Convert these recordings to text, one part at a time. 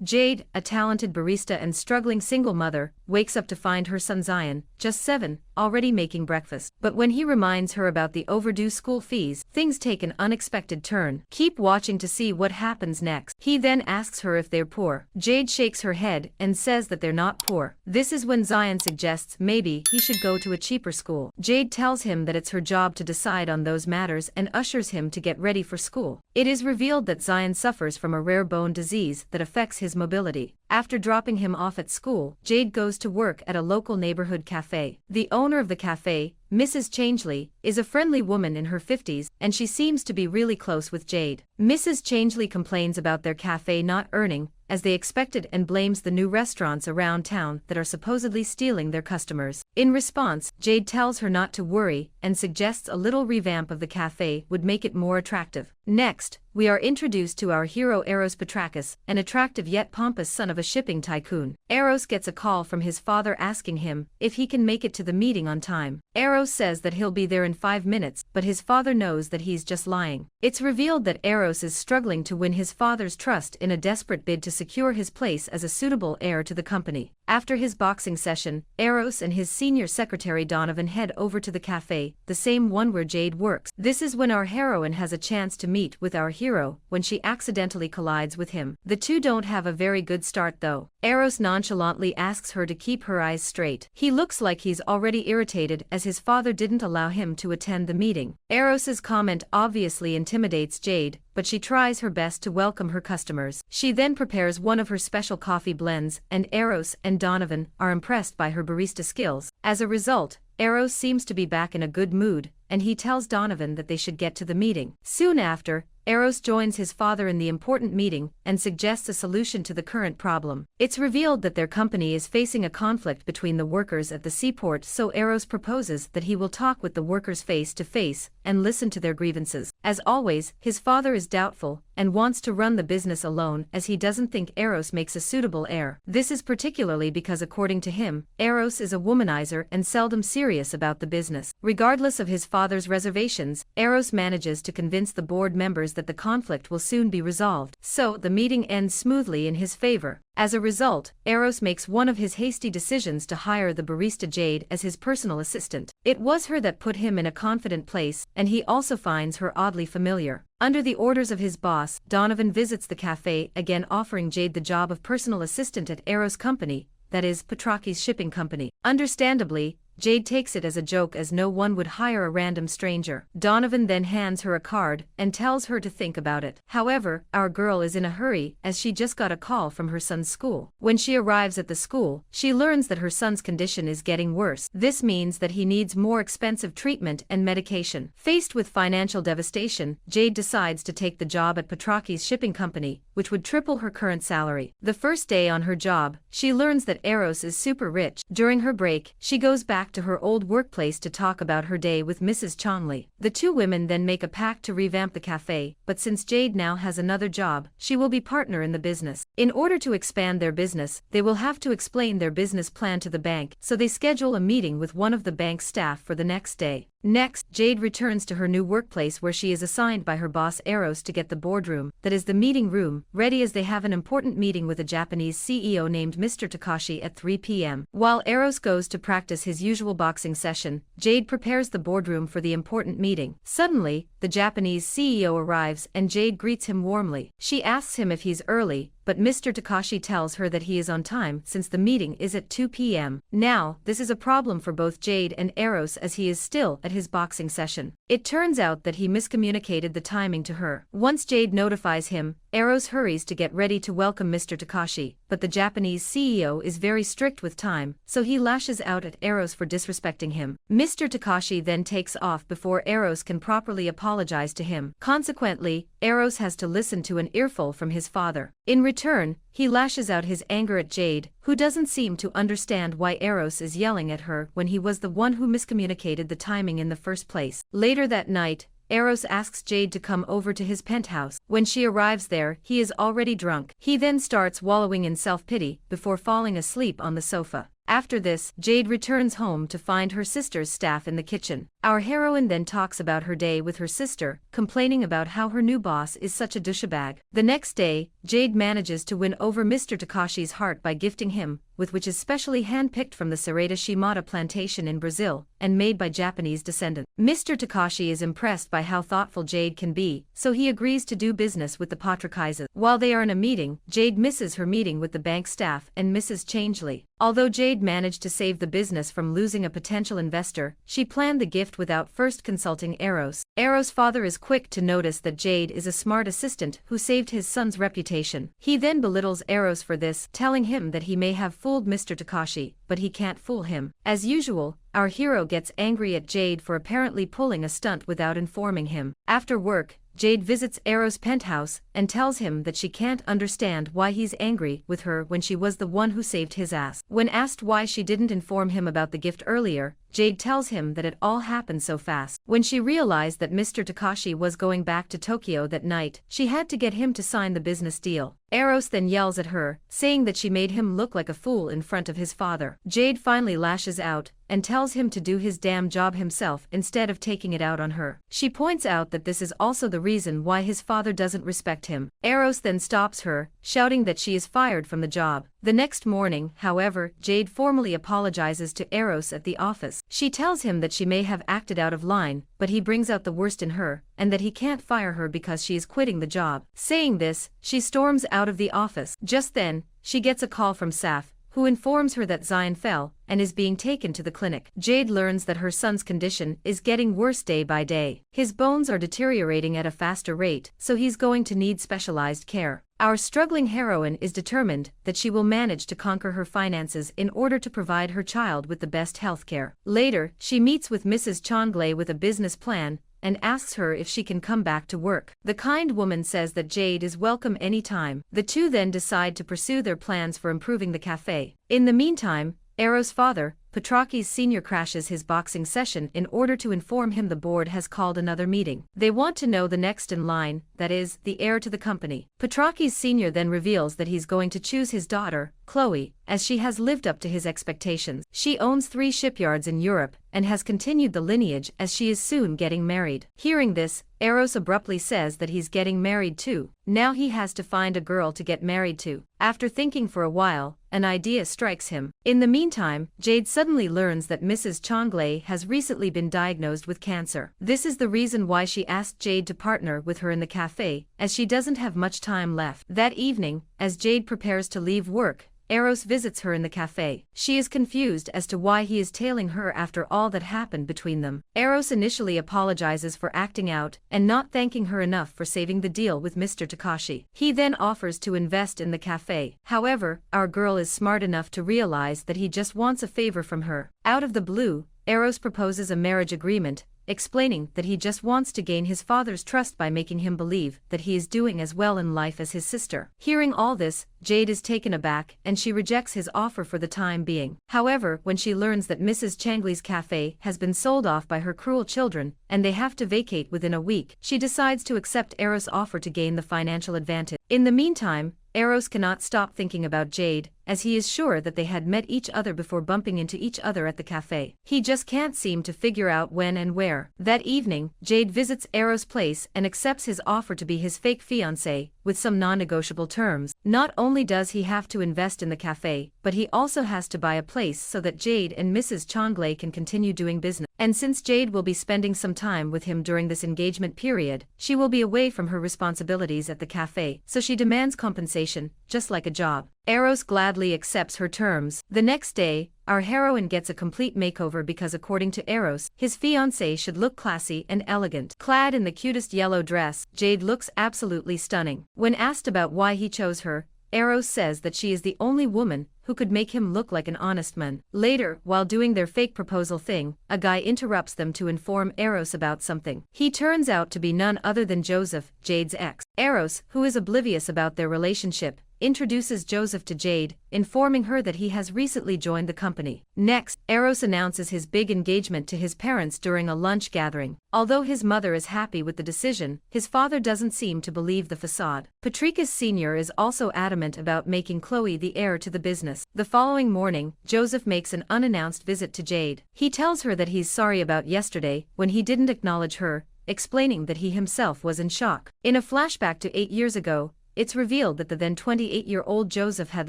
Jade, a talented barista and struggling single mother, wakes up to find her son Zion, just 7, already making breakfast. But when he reminds her about the overdue school fees, things take an unexpected turn. Keep watching to see what happens next. He then asks her if they're poor. Jade shakes her head and says that they're not poor. This is when Zion suggests maybe he should go to a cheaper school. Jade tells him that it's her job to decide on those matters and ushers him to get ready for school. It is revealed that Zion suffers from a rare bone disease that affects his mobility. After dropping him off at school, Jade goes to work at a local neighborhood cafe. The owner of the cafe, Mrs. Changeley, is a friendly woman in her 50s, and she seems to be really close with Jade. Mrs. Changeley complains about their cafe not earning as they expected and blames the new restaurants around town that are supposedly stealing their customers. In response, Jade tells her not to worry and suggests a little revamp of the cafe would make it more attractive. Next, we are introduced to our hero Eros Petrakis, an attractive yet pompous son of a shipping tycoon. Eros gets a call from his father asking him if he can make it to the meeting on time. Eros says that he'll be there in 5 minutes, but his father knows that he's just lying. It's revealed that Eros is struggling to win his father's trust in a desperate bid to secure his place as a suitable heir to the company. After his boxing session, Eros and his senior secretary Donovan head over to the cafe, the same one where Jade works. This is when our heroine has a chance to meet with our hero when she accidentally collides with him. The two don't have a very good start though. Eros nonchalantly asks her to keep her eyes straight. He looks like he's already irritated as his father didn't allow him to attend the meeting. Eros's comment obviously intimidates Jade, but she tries her best to welcome her customers. She then prepares one of her special coffee blends, and Eros and Donovan are impressed by her barista skills. As a result, Eros seems to be back in a good mood, and he tells Donovan that they should get to the meeting. Soon after, Eros joins his father in the important meeting and suggests a solution to the current problem. It's revealed that their company is facing a conflict between the workers at the seaport, so Eros proposes that he will talk with the workers face to face and listen to their grievances. As always, his father is doubtful and wants to run the business alone as he doesn't think Eros makes a suitable heir. This is particularly because according to him, Eros is a womanizer and seldom serious about the business. Regardless of his father's reservations, Eros manages to convince the board members that the conflict will soon be resolved, so the meeting ends smoothly in his favor. As a result, Eros makes one of his hasty decisions to hire the barista Jade as his personal assistant. It was her that put him in a confident place, and he also finds her oddly familiar. Under the orders of his boss, Donovan visits the cafe, again offering Jade the job of personal assistant at Eros' company, that is, Petrakis Shipping Company. Understandably, Jade takes it as a joke as no one would hire a random stranger. Donovan then hands her a card and tells her to think about it. However, our girl is in a hurry as she just got a call from her son's school. When she arrives at the school, she learns that her son's condition is getting worse. This means that he needs more expensive treatment and medication. Faced with financial devastation, Jade decides to take the job at Petrakis Shipping Company, which would triple her current salary. The first day on her job, she learns that Eros is super rich. During her break, she goes back to her old workplace to talk about her day with Mrs. Changley. The two women then make a pact to revamp the cafe, but since Jade now has another job, she will be partner in the business. In order to expand their business, they will have to explain their business plan to the bank, so they schedule a meeting with one of the bank's staff for the next day. Next, Jade returns to her new workplace where she is assigned by her boss Eros to get the boardroom, that is the meeting room, ready as they have an important meeting with a Japanese CEO named Mr. Takashi at 3 p.m. While Eros goes to practice his usual boxing session, Jade prepares the boardroom for the important meeting. Suddenly, the Japanese CEO arrives and Jade greets him warmly. She asks him if he's early, but Mr. Takashi tells her that he is on time since the meeting is at 2 p.m. Now, this is a problem for both Jade and Eros as he is still at his boxing session. It turns out that he miscommunicated the timing to her. Once Jade notifies him, Eros hurries to get ready to welcome Mr. Takashi, but the Japanese CEO is very strict with time, so he lashes out at Eros for disrespecting him. Mr. Takashi then takes off before Eros can properly apologize to him. Consequently, Eros has to listen to an earful from his father. In return, he lashes out his anger at Jade, who doesn't seem to understand why Eros is yelling at her when he was the one who miscommunicated the timing in the first place. Later that night, Eros asks Jade to come over to his penthouse. When she arrives there, he is already drunk. He then starts wallowing in self-pity before falling asleep on the sofa. After this, Jade returns home to find her sister's staff in the kitchen. Our heroine then talks about her day with her sister, complaining about how her new boss is such a douchebag. The next day, Jade manages to win over Mr. Takashi's heart by gifting him, with which is specially hand-picked from the Sereta Shimada plantation in Brazil, and made by Japanese descendants. Mr. Takashi is impressed by how thoughtful Jade can be, so he agrees to do business with the Patrikizes. While they are in a meeting, Jade misses her meeting with the bank staff and Mrs. Changeley. Although Jade managed to save the business from losing a potential investor, she planned the gift without first consulting Eros. Eros' father is quick to notice that Jade is a smart assistant who saved his son's reputation. He then belittles Eros for this, telling him that he may have fooled Mr. Takashi, but he can't fool him. As usual, our hero gets angry at Jade for apparently pulling a stunt without informing him. After work, Jade visits Eros' penthouse and tells him that she can't understand why he's angry with her when she was the one who saved his ass. When asked why she didn't inform him about the gift earlier, Jade tells him that it all happened so fast. When she realized that Mr. Takashi was going back to Tokyo that night, she had to get him to sign the business deal. Eros then yells at her, saying that she made him look like a fool in front of his father. Jade finally lashes out and tells him to do his damn job himself instead of taking it out on her. She points out that this is also the reason why his father doesn't respect him. Eros then stops her, shouting that she is fired from the job. The next morning, however, Jade formally apologizes to Eros at the office. She tells him that she may have acted out of line, but he brings out the worst in her, and that he can't fire her because she is quitting the job. Saying this, she storms out of the office. Just then, she gets a call from Saf, who informs her that Zion fell and is being taken to the clinic. Jade learns that her son's condition is getting worse day by day. His bones are deteriorating at a faster rate, so he's going to need specialized care. Our struggling heroine is determined that she will manage to conquer her finances in order to provide her child with the best healthcare. Later, she meets with Mrs. Changlei with a business plan and asks her if she can come back to work. The kind woman says that Jade is welcome anytime. The two then decide to pursue their plans for improving the cafe. In the meantime, Eros' father, Patrakis Sr. crashes his boxing session in order to inform him the board has called another meeting. They want to know the next in line, that is, the heir to the company. Patrakis Sr. then reveals that he's going to choose his daughter, Chloe, as she has lived up to his expectations. She owns 3 shipyards in Europe and has continued the lineage as she is soon getting married. Hearing this, Eros abruptly says that he's getting married too. Now he has to find a girl to get married to. After thinking for a while, an idea strikes him. In the meantime, Jade suddenly learns that Mrs. Changlei has recently been diagnosed with cancer. This is the reason why she asked Jade to partner with her in the cafe, as she doesn't have much time left. That evening, as Jade prepares to leave work, Eros visits her in the cafe. She is confused as to why he is tailing her after all that happened between them. Eros initially apologizes for acting out and not thanking her enough for saving the deal with Mr. Takashi. He then offers to invest in the cafe. However, our girl is smart enough to realize that he just wants a favor from her. Out of the blue, Eros proposes a marriage agreement, explaining that he just wants to gain his father's trust by making him believe that he is doing as well in life as his sister. Hearing all this, Jade is taken aback and she rejects his offer for the time being. However, when she learns that Mrs. Changlei's cafe has been sold off by her cruel children and they have to vacate within a week, she decides to accept Eros' offer to gain the financial advantage. In the meantime, Eros cannot stop thinking about Jade, as he is sure that they had met each other before bumping into each other at the cafe. He just can't seem to figure out when and where. That evening, Jade visits Eros' place and accepts his offer to be his fake fiancé, with some non-negotiable terms. Not only does he have to invest in the cafe, but he also has to buy a place so that Jade and Mrs. Changlei can continue doing business. And since Jade will be spending some time with him during this engagement period, she will be away from her responsibilities at the cafe, so she demands compensation, just like a job. Eros gladly accepts her terms. The next day, our heroine gets a complete makeover because according to Eros, his fiancée should look classy and elegant. Clad in the cutest yellow dress, Jade looks absolutely stunning. When asked about why he chose her, Eros says that she is the only woman who could make him look like an honest man. Later, while doing their fake proposal thing, a guy interrupts them to inform Eros about something. He turns out to be none other than Joseph, Jade's ex. Eros, who is oblivious about their relationship, introduces Joseph to Jade, informing her that he has recently joined the company. Next, Eros announces his big engagement to his parents during a lunch gathering. Although his mother is happy with the decision, his father doesn't seem to believe the facade. Patricus Sr. is also adamant about making Chloe the heir to the business. The following morning, Joseph makes an unannounced visit to Jade. He tells her that he's sorry about yesterday, when he didn't acknowledge her, explaining that he himself was in shock. In a flashback to 8 years ago, it's revealed that the then 28-year-old Joseph had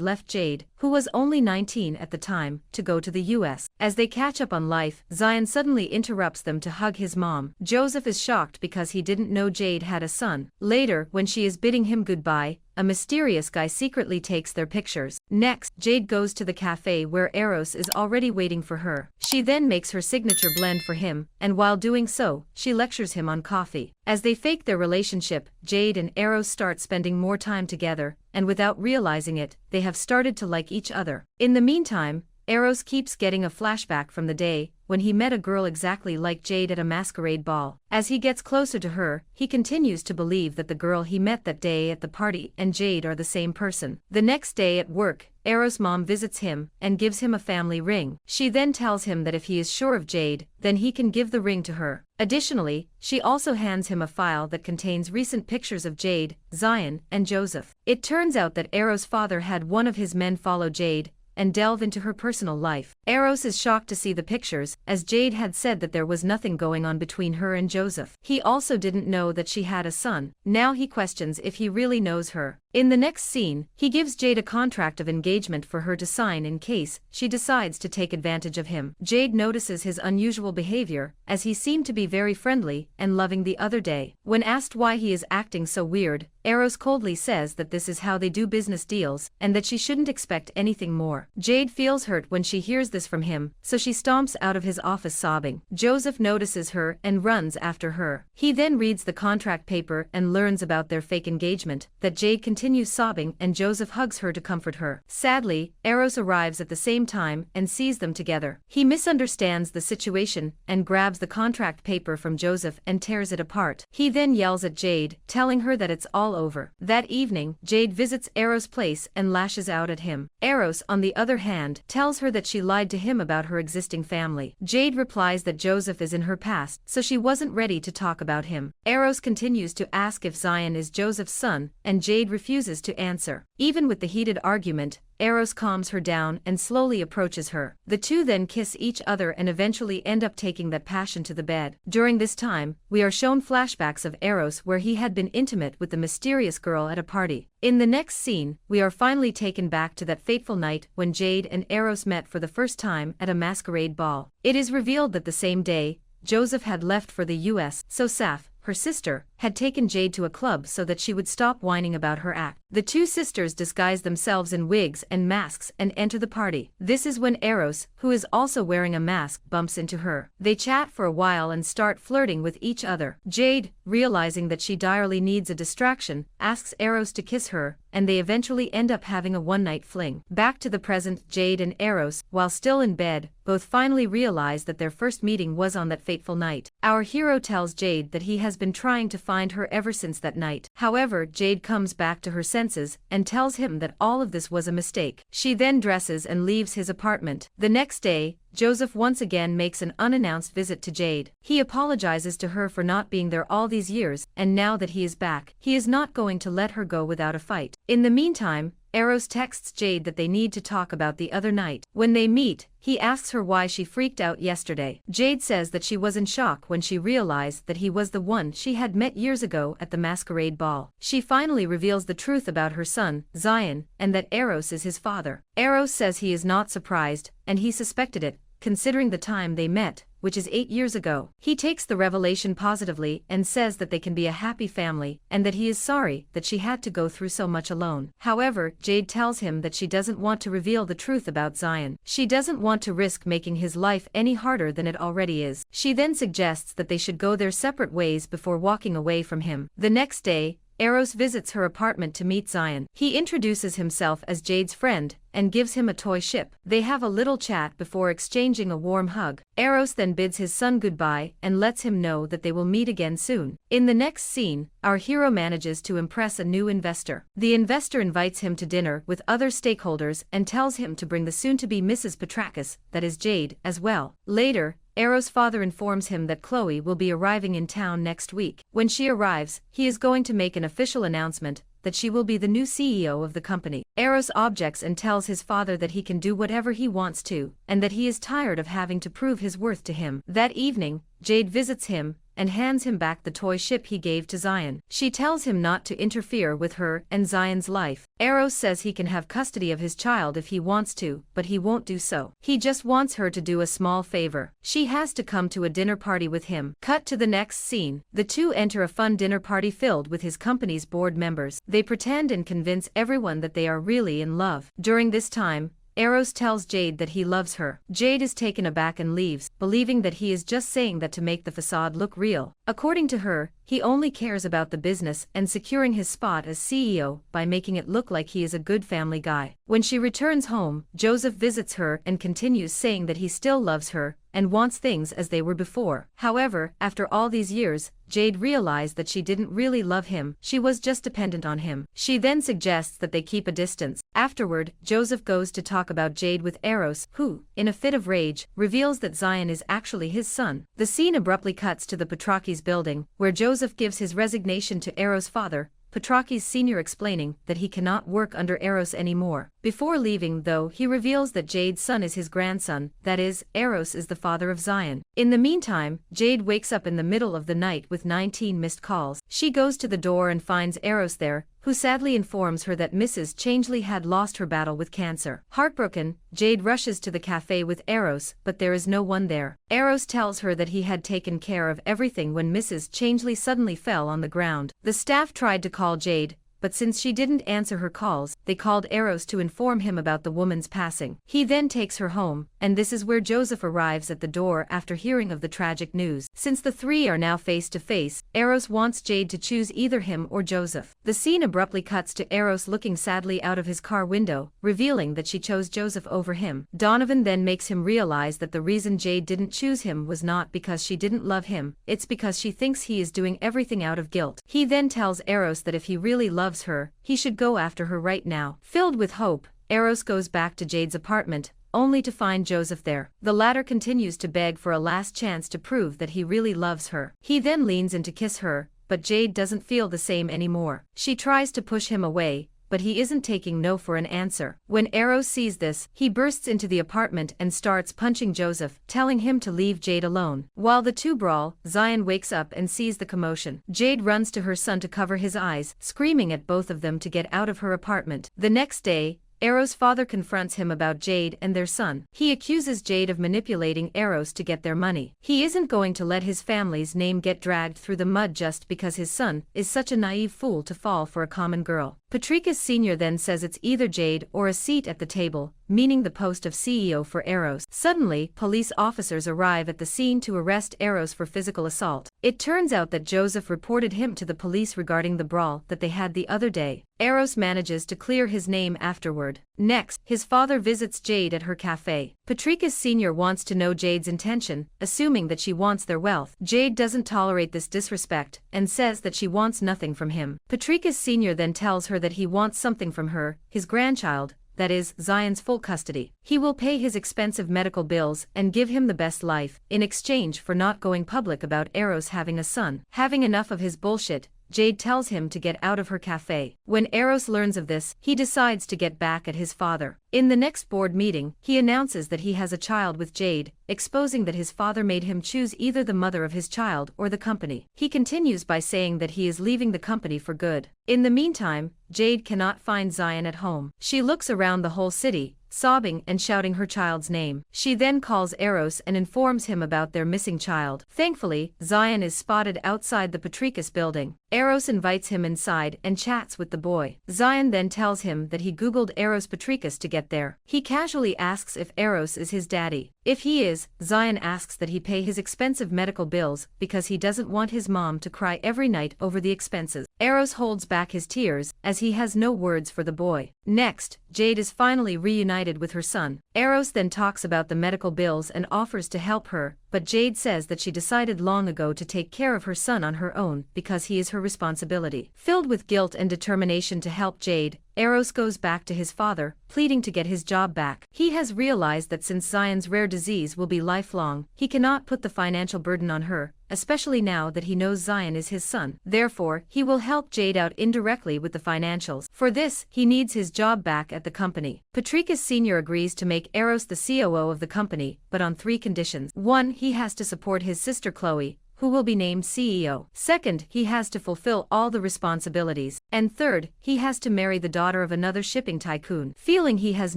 left Jade, who was only 19 at the time, to go to the US. As they catch up on life, Zion suddenly interrupts them to hug his mom. Joseph is shocked because he didn't know Jade had a son. Later, when she is bidding him goodbye, a mysterious guy secretly takes their pictures. Next, Jade goes to the cafe where Eros is already waiting for her. She then makes her signature blend for him, and while doing so, she lectures him on coffee. As they fake their relationship, Jade and Eros start spending more time together, and without realizing it, they have started to like each other. In the meantime, Eros keeps getting a flashback from the day when he met a girl exactly like Jade at a masquerade ball. As he gets closer to her, he continues to believe that the girl he met that day at the party and Jade are the same person. The next day at work, Eros' mom visits him and gives him a family ring. She then tells him that if he is sure of Jade, then he can give the ring to her. Additionally, she also hands him a file that contains recent pictures of Jade, Zion, and Joseph. It turns out that Eros' father had one of his men follow Jade and delve into her personal life. Eros is shocked to see the pictures, as Jade had said that there was nothing going on between her and Joseph. He also didn't know that she had a son. Now he questions if he really knows her. In the next scene, he gives Jade a contract of engagement for her to sign in case she decides to take advantage of him. Jade notices his unusual behavior, as he seemed to be very friendly and loving the other day. When asked why he is acting so weird, Eros coldly says that this is how they do business deals, and that she shouldn't expect anything more. Jade feels hurt when she hears this from him, so she stomps out of his office sobbing. Joseph notices her and runs after her. He then reads the contract paper and learns about their fake engagement, that Jade continues sobbing and Joseph hugs her to comfort her. Sadly, Eros arrives at the same time and sees them together. He misunderstands the situation and grabs the contract paper from Joseph and tears it apart. He then yells at Jade, telling her that it's all over. That evening, Jade visits Eros' place and lashes out at him. Eros, on the other hand, tells her that she lied to him about her existing family. Jade replies that Joseph is in her past, so she wasn't ready to talk about him. Eros continues to ask if Zion is Joseph's son, and Jade refuses to answer. Even with the heated argument, Eros calms her down and slowly approaches her. The two then kiss each other and eventually end up taking that passion to the bed. During this time, we are shown flashbacks of Eros where he had been intimate with the mysterious girl at a party. In the next scene, we are finally taken back to that fateful night when Jade and Eros met for the first time at a masquerade ball. It is revealed that the same day, Joseph had left for the US, so Saf, her sister, had taken Jade to a club so that she would stop whining about her act. The two sisters disguise themselves in wigs and masks and enter the party. This is when Eros, who is also wearing a mask, bumps into her. They chat for a while and start flirting with each other. Jade, realizing that she direly needs a distraction, asks Eros to kiss her, and they eventually end up having a one-night fling. Back to the present, Jade and Eros, while still in bed, both finally realize that their first meeting was on that fateful night. Our hero tells Jade that he has been trying to find her ever since that night. However, Jade comes back to her senses and tells him that all of this was a mistake. She then dresses and leaves his apartment. The next day, Joseph once again makes an unannounced visit to Jade. He apologizes to her for not being there all these years, and now that he is back, he is not going to let her go without a fight. In the meantime, Eros texts Jade that they need to talk about the other night. When they meet, he asks her why she freaked out yesterday. Jade says that she was in shock when she realized that he was the one she had met years ago at the masquerade ball. She finally reveals the truth about her son, Zion, and that Eros is his father. Eros says he is not surprised, and he suspected it, considering the time they met, which is 8 years ago. He takes the revelation positively and says that they can be a happy family and that he is sorry that she had to go through so much alone. However, Jade tells him that she doesn't want to reveal the truth about Zion. She doesn't want to risk making his life any harder than it already is. She then suggests that they should go their separate ways before walking away from him. The next day, Eros visits her apartment to meet Zion. He introduces himself as Jade's friend and gives him a toy ship. They have a little chat before exchanging a warm hug. Eros then bids his son goodbye and lets him know that they will meet again soon. In the next scene, our hero manages to impress a new investor. The investor invites him to dinner with other stakeholders and tells him to bring the soon-to-be Mrs. Petrakis, that is Jade, as well. Later, Eros' father informs him that Chloe will be arriving in town next week. When she arrives, he is going to make an official announcement that she will be the new CEO of the company. Eros objects and tells his father that he can do whatever he wants to, and that he is tired of having to prove his worth to him. That evening, Jade visits him and hands him back the toy ship he gave to Zion. She tells him not to interfere with her and Zion's life. Eros says he can have custody of his child if he wants to, but he won't do so. He just wants her to do a small favor. She has to come to a dinner party with him. Cut to the next scene. The two enter a fun dinner party filled with his company's board members. They pretend and convince everyone that they are really in love. During this time, Eros tells Jade that he loves her. Jade is taken aback and leaves, believing that he is just saying that to make the facade look real. According to her, he only cares about the business and securing his spot as CEO by making it look like he is a good family guy. When she returns home, Joseph visits her and continues saying that he still loves her and wants things as they were before. However, after all these years, Jade realized that she didn't really love him, she was just dependent on him. She then suggests that they keep a distance. Afterward, Joseph goes to talk about Jade with Eros, who, in a fit of rage, reveals that Zion is actually his son. The scene abruptly cuts to the Petrakis building, where Joseph gives his resignation to Eros' father, Petrakis Sr. explaining that he cannot work under Eros anymore. Before leaving, though, he reveals that Jade's son is his grandson, that is, Eros is the father of Zion. In the meantime, Jade wakes up in the middle of the night with 19 missed calls. She goes to the door and finds Eros there, who sadly informs her that Mrs. Changeley had lost her battle with cancer. Heartbroken, Jade rushes to the cafe with Eros, but there is no one there. Eros tells her that he had taken care of everything when Mrs. Changeley suddenly fell on the ground. The staff tried to call Jade, but since she didn't answer her calls, they called Eros to inform him about the woman's passing. He then takes her home, and this is where Joseph arrives at the door after hearing of the tragic news. Since the three are now face to face, Eros wants Jade to choose either him or Joseph. The scene abruptly cuts to Eros looking sadly out of his car window, revealing that she chose Joseph over him. Donovan then makes him realize that the reason Jade didn't choose him was not because she didn't love him, it's because she thinks he is doing everything out of guilt. He then tells Eros that if he really loves her, he should go after her right now. Filled with hope, Eros goes back to Jade's apartment, only to find Joseph there. The latter continues to beg for a last chance to prove that he really loves her. He then leans in to kiss her, but Jade doesn't feel the same anymore. She tries to push him away, but he isn't taking no for an answer. When Eros sees this, he bursts into the apartment and starts punching Joseph, telling him to leave Jade alone. While the two brawl, Zion wakes up and sees the commotion. Jade runs to her son to cover his eyes, screaming at both of them to get out of her apartment. The next day, Eros' father confronts him about Jade and their son. He accuses Jade of manipulating Eros to get their money. He isn't going to let his family's name get dragged through the mud just because his son is such a naive fool to fall for a common girl. Petrakis Sr. then says it's either Jade or a seat at the table, meaning the post of CEO for Eros. Suddenly, police officers arrive at the scene to arrest Eros for physical assault. It turns out that Joseph reported him to the police regarding the brawl that they had the other day. Eros manages to clear his name afterward. Next, his father visits Jade at her cafe. Petrakis Sr. wants to know Jade's intention, assuming that she wants their wealth. Jade doesn't tolerate this disrespect and says that she wants nothing from him. Petrakis Sr. then tells her that he wants something from her, his grandchild, that is, Zion's full custody. He will pay his expensive medical bills and give him the best life, in exchange for not going public about Eros having a son. Having enough of his bullshit, Jade tells him to get out of her cafe. When Eros learns of this, he decides to get back at his father. In the next board meeting, he announces that he has a child with Jade, exposing that his father made him choose either the mother of his child or the company. He continues by saying that he is leaving the company for good. In the meantime, Jade cannot find Zion at home. She looks around the whole city, sobbing and shouting her child's name. She then calls Eros and informs him about their missing child. Thankfully, Zion is spotted outside the Petrakis building. Eros invites him inside and chats with the boy. Zion then tells him that he googled Eros Petrakis to get there. He casually asks if Eros is his daddy. If he is, Zion asks that he pay his expensive medical bills because he doesn't want his mom to cry every night over the expenses. Eros holds back his tears as he has no words for the boy. Next, Jade is finally reunited with her son. Eros then talks about the medical bills and offers to help her, but Jade says that she decided long ago to take care of her son on her own because he is her responsibility. Filled with guilt and determination to help Jade, Eros goes back to his father, pleading to get his job back. He has realized that since Zion's rare disease will be lifelong, he cannot put the financial burden on her, especially now that he knows Zion is his son. Therefore, he will help Jade out indirectly with the financials. For this, he needs his job back at the company. Patricius Sr. agrees to make Eros the COO of the company, but on 3 conditions. 1. He has to support his sister Chloe, who will be named CEO. Second, he has to fulfill all the responsibilities. And third, he has to marry the daughter of another shipping tycoon. Feeling he has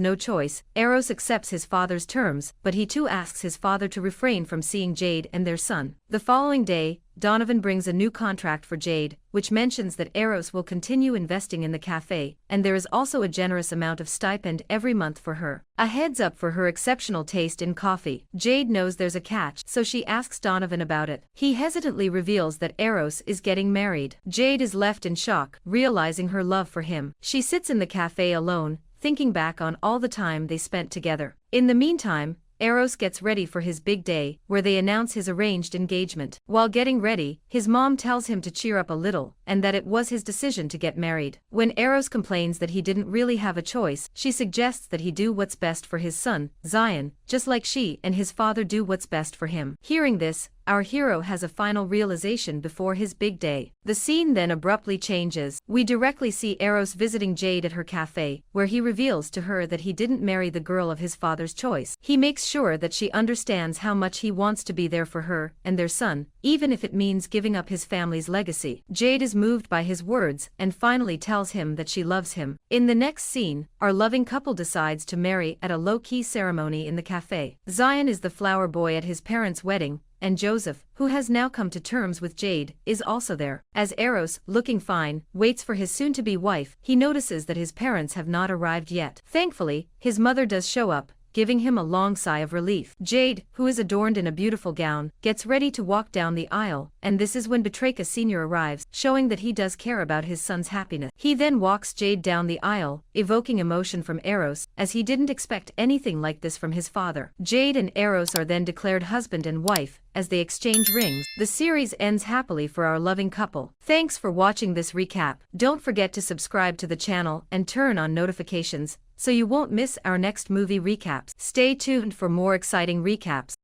no choice, Eros accepts his father's terms, but he too asks his father to refrain from seeing Jade and their son. The following day, Donovan brings a new contract for Jade, which mentions that Eros will continue investing in the cafe, and there is also a generous amount of stipend every month for her. A heads up for her exceptional taste in coffee. Jade knows there's a catch, so she asks Donovan about it. He hesitantly reveals that Eros is getting married. Jade is left in shock, realizing her love for him. She sits in the cafe alone, thinking back on all the time they spent together. In the meantime, Eros gets ready for his big day, where they announce his arranged engagement. While getting ready, his mom tells him to cheer up a little, and that it was his decision to get married. When Eros complains that he didn't really have a choice, she suggests that he do what's best for his son, Zion, just like she and his father do what's best for him. Hearing this, our hero has a final realization before his big day. The scene then abruptly changes. We directly see Eros visiting Jade at her cafe, where he reveals to her that he didn't marry the girl of his father's choice. He makes sure that she understands how much he wants to be there for her and their son, even if it means giving up his family's legacy. Jade is moved by his words and finally tells him that she loves him. In the next scene, our loving couple decides to marry at a low-key ceremony in the cafe. Zion is the flower boy at his parents' wedding, and Joseph, who has now come to terms with Jade, is also there. As Eros, looking fine, waits for his soon-to-be wife, he notices that his parents have not arrived yet. Thankfully, his mother does show up, giving him a long sigh of relief. Jade, who is adorned in a beautiful gown, gets ready to walk down the aisle, and this is when Patricius Sr. arrives, showing that he does care about his son's happiness. He then walks Jade down the aisle, evoking emotion from Eros, as he didn't expect anything like this from his father. Jade and Eros are then declared husband and wife, as they exchange rings. The series ends happily for our loving couple. Thanks for watching this recap. Don't forget to subscribe to the channel and turn on notifications, so you won't miss our next movie recaps. Stay tuned for more exciting recaps.